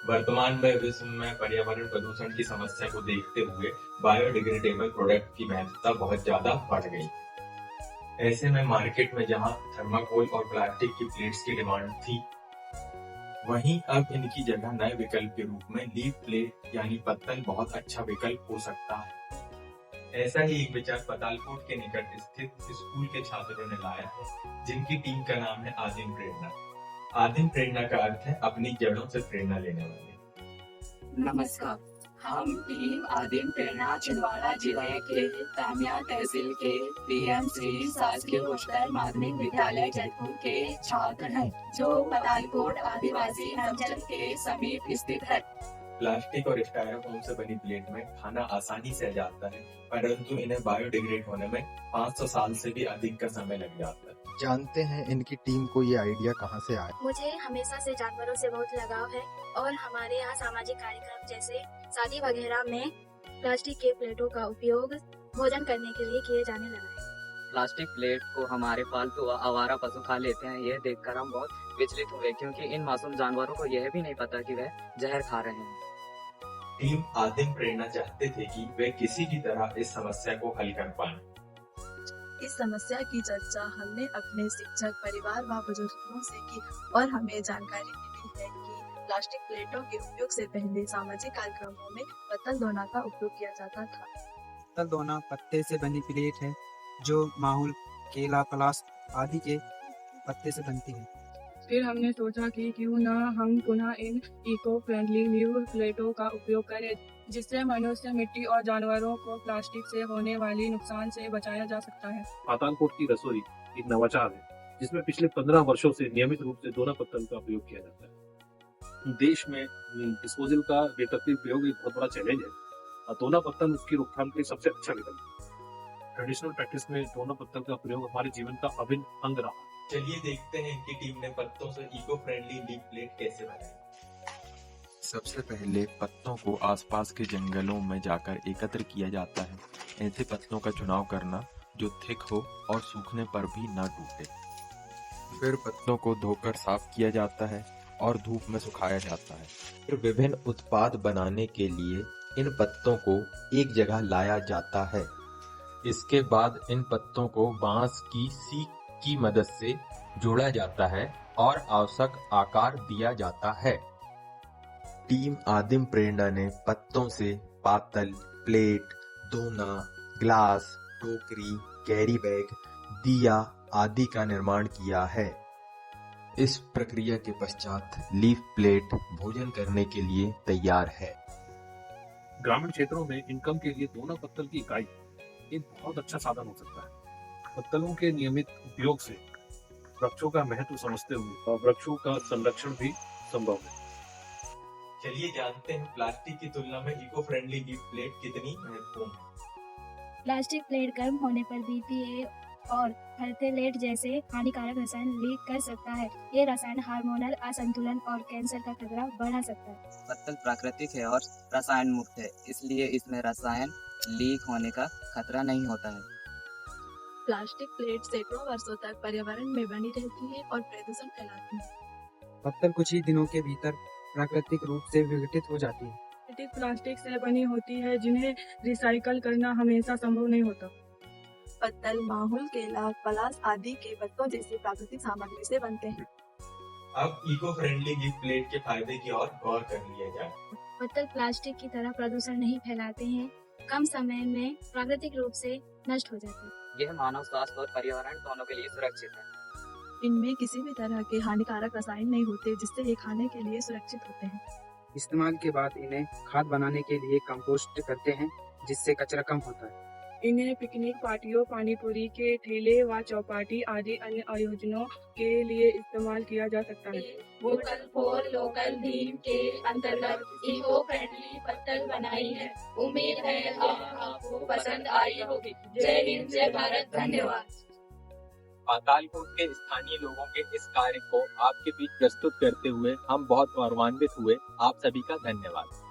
वर्तमान में विश्व में पर्यावरण प्रदूषण की समस्या को देखते हुए बायोडिग्रेडेबल प्रोडक्ट की महत्वता बहुत ज्यादा बढ़ गई। ऐसे में मार्केट में जहां थर्माकोल और प्लास्टिक की प्लेट्स की डिमांड थी, वहीं अब इनकी जगह नए विकल्प के रूप में लीफ प्लेट यानी पत्तल बहुत अच्छा विकल्प हो सकता है। ऐसा ही एक विचार पतालकोट के निकट स्थित स्कूल के छात्रों ने लाया है, जिनकी टीम का नाम है आदिम प्रेरणा। आदिम प्रेरणा का अर्थ है अपनी जड़ों से प्रेरणा लेने वाले। नमस्कार। हम टीम आदिम प्रेरणा छिंदवाड़ा जिले के तामिया तहसील के पीएम श्री शासकीय उच्चतर माध्यमिक विद्यालय जयपुर के छात्र हैं, जो पतालकोट आदिवासी अंचल के समीप स्थित है। प्लास्टिक और स्टायरोफोम से बनी प्लेट में खाना आसानी से जाता है, परंतु इन्हें बायोडिग्रेड होने में 500 साल से भी अधिक का समय लग जाता है। जानते हैं इनकी टीम को ये आइडिया कहाँ से आया? मुझे हमेशा से जानवरों से बहुत लगाव है और हमारे यहाँ सामाजिक कार्यक्रम जैसे शादी वगैरह में प्लास्टिक के प्लेटों का उपयोग भोजन करने के लिए किए जाने लगा है। प्लास्टिक प्लेट को हमारे पालतू आवारा पशु खा लेते हैं। यह देखकर हम बहुत विचलित हुए, क्योंकि इन मासूम जानवरों को यह भी नहीं पता कि वह जहर खा रहे हैं। टीम आदिम प्रेरणा चाहते थे कि वे किसी भी तरह इस समस्या को हल कर पाएं। इस समस्या की चर्चा हमने अपने शिक्षक, परिवार व बुजुर्गों से की और हमें जानकारी मिली है कि प्लास्टिक प्लेटों के उपयोग से पहले सामाजिक कार्यक्रमों में पत्तल दोना का उपयोग किया जाता था। पत्तल दोना पत्ते से बनी प्लेट है जो माहौल, केला, पलास आदि के पत्ते से बनती है। फिर हमने सोचा कि क्यों न हम पुनः इन इको फ्रेंडली न्यू प्लेटों का उपयोग करें, जिससे मनुष्य, मिट्टी और जानवरों को प्लास्टिक से होने वाली नुकसान से बचाया जा सकता है। पातालकोट की रसोई एक नवाचार है, जिसमें पिछले 15 वर्षों से नियमित रूप से दोना पत्तल का उपयोग किया जाता है। देश में डिस्पोजल का बेतरतीब उपयोग एक बहुत बड़ा चैलेंज है और दोना पत्तल उसकी रोकथाम के लिए सबसे अच्छा विकल्प है। ट्रेडिशनल प्रैक्टिस में दोना पत्तल का प्रयोग हमारे जीवन का अभिन्न अंग रहा। चलिए देखते हैं इनकी टीम ने पत्तों से इको फ्रेंडली लीफ प्लेट कैसे बनाई। सबसे पहले पत्तों को आसपास के जंगलों में जाकर एकत्र किया जाता है। ऐसे पत्तों का चुनाव करना जो थिक हो और सूखने पर भी न टूटे। फिर पत्तों को धोकर साफ किया जाता है और धूप में सुखाया जाता है। फिर विभिन्न उत्पाद बनाने के लिए इन पत्तों को एक जगह लाया जाता है। इसके बाद इन पत्तों को बांस की सीक की मदद से जोड़ा जाता है और आवश्यक आकार दिया जाता है। टीम आदिम प्रेरणा ने पत्तों से पातल, प्लेट, दोना, ग्लास, टोकरी, कैरी बैग, दिया आदि का निर्माण किया है। इस प्रक्रिया के पश्चात लीफ प्लेट भोजन करने के लिए तैयार है। ग्रामीण क्षेत्रों में इनकम के लिए दोना पत्तल की इकाई एक बहुत अच्छा साधन हो सकता है। पत्तलों के नियमित उपयोग से वृक्षों का महत्व समझते हुए और वृक्षों का संरक्षण भी संभव है। चलिए जानते हैं प्लास्टिक की तुलना में इको फ्रेंडली लीफ प्लेट कितनी महत्वपूर्ण है। प्लास्टिक प्लेट गर्म होने पर BPA और फर्टेलेट जैसे हानिकारक रसायन लीक कर सकता है। ये रसायन हार्मोनल असंतुलन और कैंसर का खतरा बढ़ा सकता है। पत्तल प्राकृतिक है और रसायन मुक्त है, इसलिए इसमें रसायन लीक होने का खतरा नहीं होता है। प्लास्टिक प्लेट सैकड़ों वर्षों तक पर्यावरण में बनी रहती है और प्रदूषण फैलाती है। पत्तल कुछ ही दिनों के भीतर प्राकृतिक रूप से विघटित हो जाती है। प्लास्टिक से बनी होती है, जिन्हें रिसाइकल करना हमेशा संभव नहीं होता। पत्तल माहौल, केला, पलास आदि के पत्तों जैसी प्राकृतिक सामग्री से बनते हैं। अब इको फ्रेंडली लीफ प्लेट के फायदे की ओर गौर कर लिया जाए। पत्तल प्लास्टिक की तरह प्रदूषण नहीं फैलाते हैं, कम समय में प्राकृतिक रूप से नष्ट हो जाते हैं। यह मानव स्वास्थ्य और पर्यावरण दोनों के लिए सुरक्षित है। इनमें किसी भी तरह के हानिकारक रसायन नहीं होते, जिससे ये खाने के लिए सुरक्षित होते हैं। इस्तेमाल के बाद इन्हें खाद बनाने के लिए कंपोस्ट करते हैं, जिससे कचरा कम होता है। इन्हें पिकनिक पार्टियों, पानीपुरी के ठेले व चौपाटी आदि अन्य आयोजनों के लिए इस्तेमाल किया जा सकता है। वोकल फॉर लोकल थीम के अंतर्गत इको फ्रेंडली पत्तल बनाई है। उम्मीद है आपको पसंद आई होगी। जय हिंद, जय भारत, धन्यवाद। पातालकोट के स्थानीय लोगों के इस कार्य को आपके बीच प्रस्तुत करते हुए हम बहुत गौरवान्वित हुए। आप सभी का धन्यवाद।